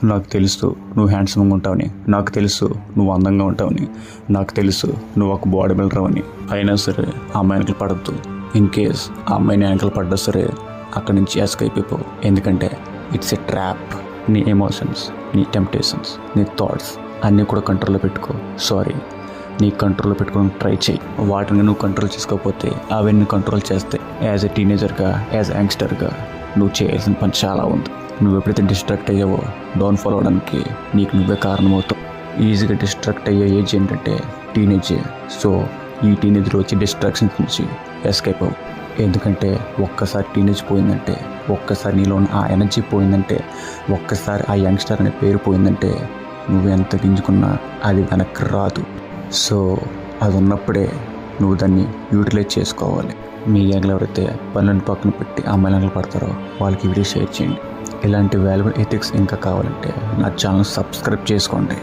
నాకు తెలుసు నువ్వు హ్యాండ్సమ్గా ఉంటావని, నాకు తెలుసు నువ్వు అందంగా ఉంటావని, నాకు తెలుసు నువ్వు ఒక బాడీ బిల్డర్ అని. అయినా సరే ఆ అమ్మాయి వెనకలు పడద్దు. ఇన్ కేస్ ఆ అమ్మాయిని వెనకలు పడ్డా సరే అక్కడి నుంచి ఎస్కేప్ అయిపో. ఎందుకంటే ఇట్స్ ఎ ట్రాప్. నీ ఎమోషన్స్, నీ టెంప్టేషన్స్, నీ థాట్స్ అన్నీ కూడా కంట్రోల్లో పెట్టుకో. నీ కంట్రోల్లో పెట్టుకోవడం ట్రై చేయి. వాటిని నువ్వు కంట్రోల్ చేసుకోకపోతే అవన్నీ కంట్రోల్ చేస్తే యాజ్ ఎ టీనేజర్గా, యాజ్ ఎ యంగ్స్టర్గా నువ్వు చేయాల్సిన పని చాలా ఉంది. నువ్వు ఎప్పుడైతే డిస్ట్రాక్ట్ అయ్యావో డౌన్ఫాల్ అవ్వడానికి నీకు నువ్వే కారణమవుతావు. ఈజీగా డిస్ట్రాక్ట్ అయ్యే ఏజ్ ఏంటంటే టీనేజే. సో ఈ టీనేజ్లో వచ్చి డిస్ట్రాక్షన్స్ నుంచి ఎస్కేప్ అవ్వు. ఎందుకంటే ఒక్కసారి టీనేజ్ పోయిందంటే, ఒక్కసారి నీలో ఉన్న ఆ ఎనర్జీ పోయిందంటే, ఒక్కసారి ఆ యంగ్స్టర్ అనే పేరు పోయిందంటే నువ్వు ఎంత గింజుకున్నా అది వెనక్కి రాదు. సో అది ఉన్నప్పుడే నువ్వు దాన్ని యూటిలైజ్ చేసుకోవాలి. మీ గ్యాంగ్లో ఎవరైతే పనులను పక్కన పెట్టి అమ్మాయిలను పడతారో వాళ్ళకి వీడియో షేర్ చేయండి. ఇలాంటి వాల్యుబుల్ ఎథిక్స్ ఇంకా కావాలంటే నా ఛానల్ సబ్స్క్రైబ్ చేసుకోండి.